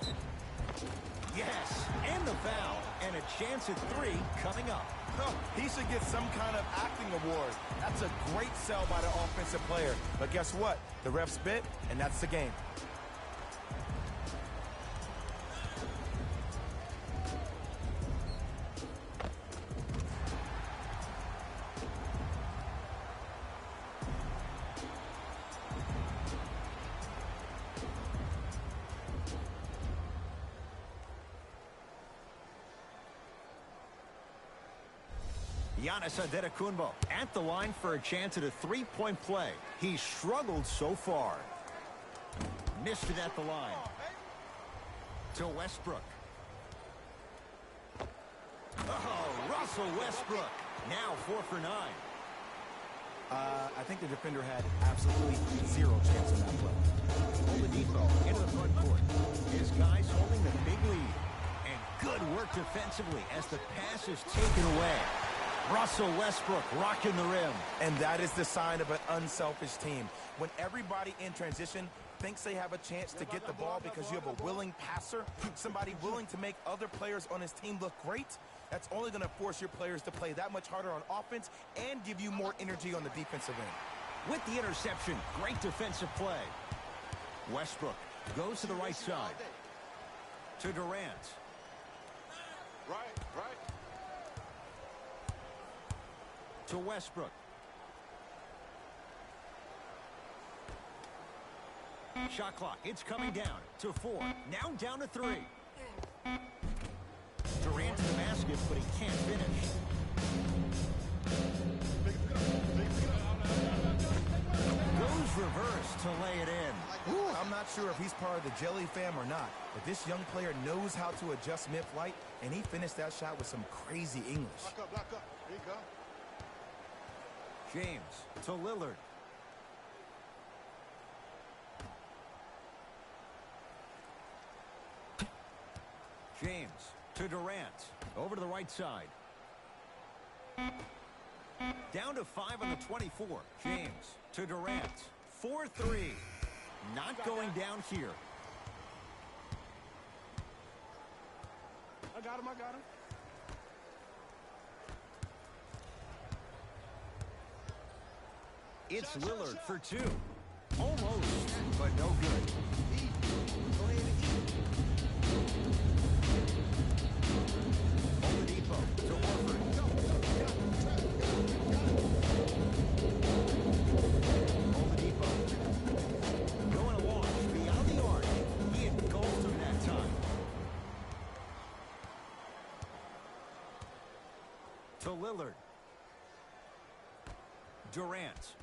Yes, and the foul. And a chance at 3 coming up. Oh, he should get some kind of acting award. That's a great sell by the offensive player. But guess what? The ref spit, and that's the game. Giannis Adetokunbo at the line for a chance at a three-point play. He struggled so far. Missed it at the line. To Westbrook. Oh, Russell Westbrook. Now 4 for 9. I think the defender had absolutely zero chance on that play. Oladipo into the front court. His guys holding the big lead. And good work defensively as the pass is taken away. Russell Westbrook rocking the rim. And that is the sign of an unselfish team. When everybody in transition thinks they have a chance to get the ball because you have a willing passer, somebody willing to make other players on his team look great, that's only going to force your players to play that much harder on offense and give you more energy on the defensive end. With the interception, great defensive play. Westbrook goes to the right side. To Durant. Right. To Westbrook. Shot clock, it's coming down to 4. Now down to 3. Durant to the basket, but he can't finish. Goes reverse to lay it in. Ooh, I'm not sure if he's part of the Jelly fam or not, but this young player knows how to adjust mid-flight, and he finished that shot with some crazy English. Block up. There you go. James to Lillard. James to Durant. Over to the right side. Down to 5 on the 24. James to Durant. 4-3. Not going down here. I got him. It's Lillard for 2. Almost, but no good. Oladipo to Horford. Oladipo going along beyond the arc. He engulfed him that time. To Lillard. Durant.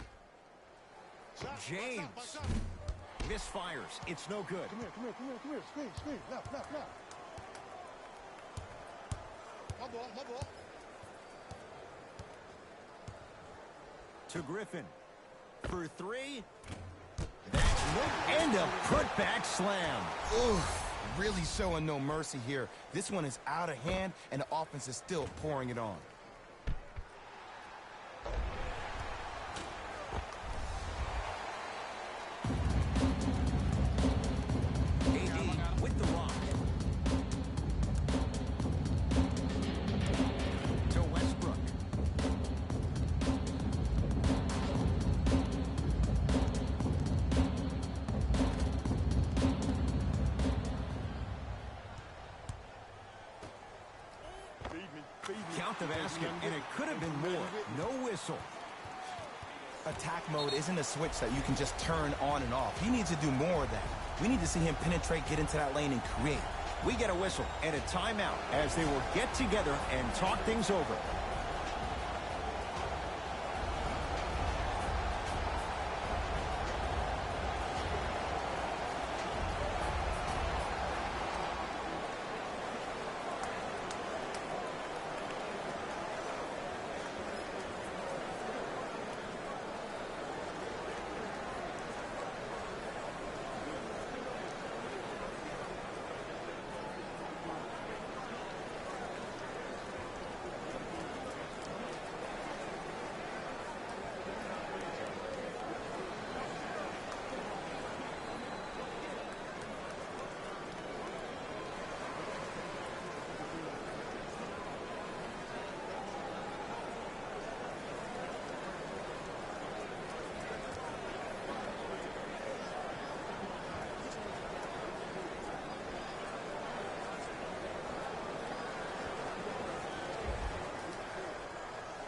James misfires. It's no good. Come here. Screen. Left. My ball. To Griffin for 3. That's no. And a putback slam. Oof, really showing no mercy here. This one is out of hand, and the offense is still pouring it on. Count the basket, and it could have been more. No whistle. Attack mode isn't a switch that you can just turn on and off. He needs to do more of that. We need to see him penetrate, get into that lane, and create. We get a whistle and a timeout as they will get together and talk things over.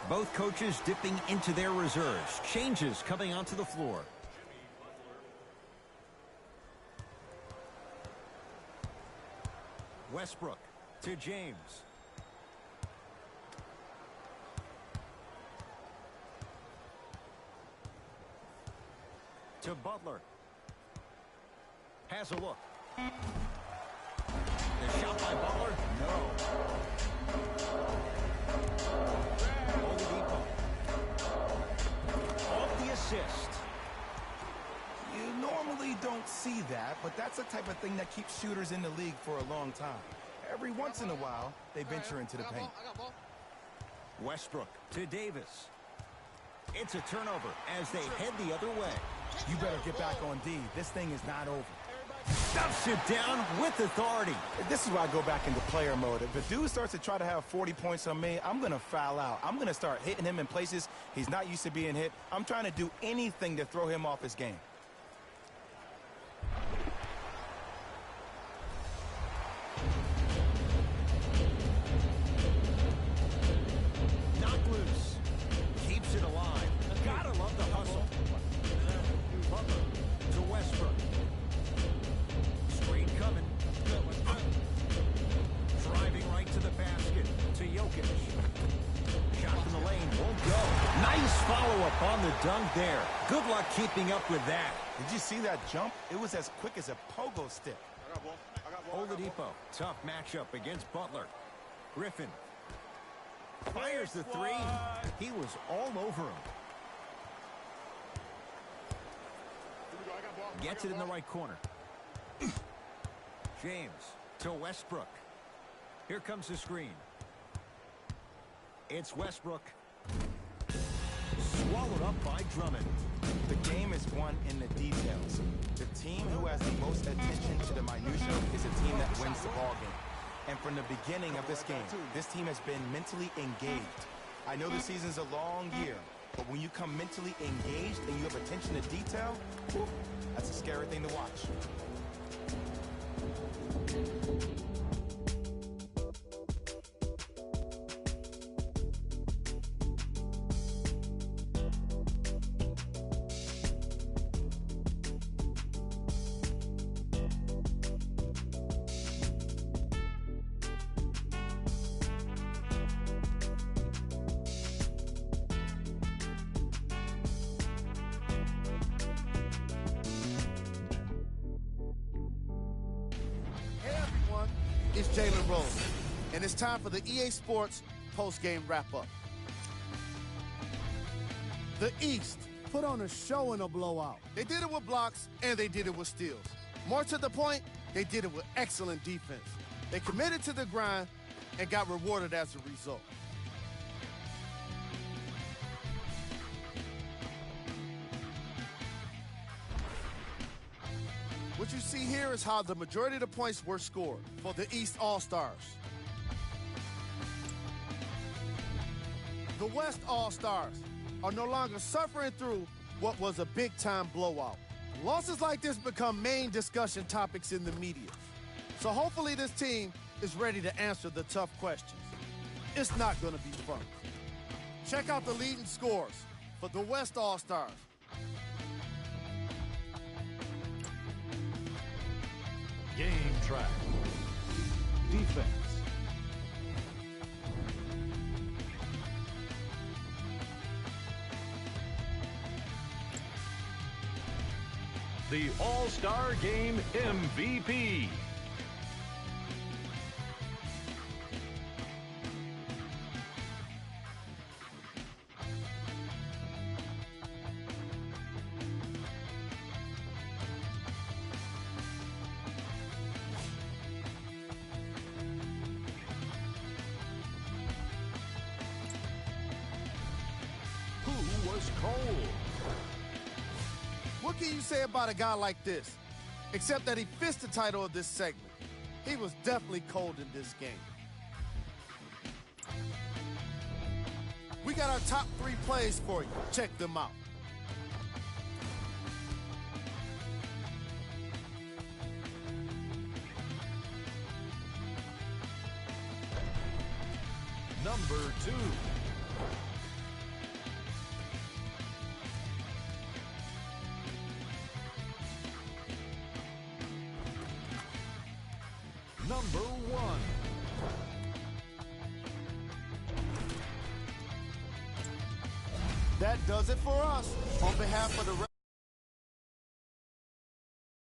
Both coaches dipping into their reserves. Changes coming onto the floor. Westbrook to James. To Butler. Has a look. The shot by Butler? No. Assist. You normally don't see that, but that's the type of thing that keeps shooters in the league for a long time. Every once in a while, they venture into the paint. Westbrook to Davis. It's a turnover as they head the other way. You better get back on D. This thing is not over. Stuffs it down with authority. This is why I go back into player mode. If the dude starts to try to have 40 points on me, I'm going to foul out. I'm going to start hitting him in places he's not used to being hit. I'm trying to do anything to throw him off his game. Knock loose. Keeps it alive. Gotta love the hustle. Butler to Westbrook. Screen coming. Driving right to the basket. To Jokic. Shot from the lane. Won't go. Nice follow-up on the dunk there. Good luck keeping up with that. Did you see that jump? It was as quick as a pogo stick. Oladipo. Tough matchup against Butler. Griffin. Fires the three. He was all over him. Gets it in the right corner. James to Westbrook. Here comes the screen. It's Westbrook. Swallowed up by Drummond. The game is won in the details. The team who has the most attention to the minutia is a team that wins the ball game. And from the beginning of this game, this team has been mentally engaged. I know the season's a long year, but when you come mentally engaged and you have attention to detail, whoop, that's a scary thing to watch. It's Jalen Rose, and it's time for the EA Sports post-game wrap-up. The East Put on a show in a blowout. They did it with blocks, and they did it with steals. More to the point, they did it with excellent defense. They committed to the grind and got rewarded as a result. What you see here is how the majority of the points were scored for the East All-Stars. The West All-Stars are no longer suffering through what was a big-time blowout. Losses like this become main discussion topics in the media. So hopefully this team is ready to answer the tough questions. it's not going to be fun. Check out the leading scores for the West All-Stars. Game track. Defense. The All-Star Game MVP. Who was cold? What can you say about a guy like this? Except that he fits the title of this segment. He was definitely cold in this game. We got our top 3 plays for you. Check them out. Number 2. Number 1. That does it for us. On behalf of the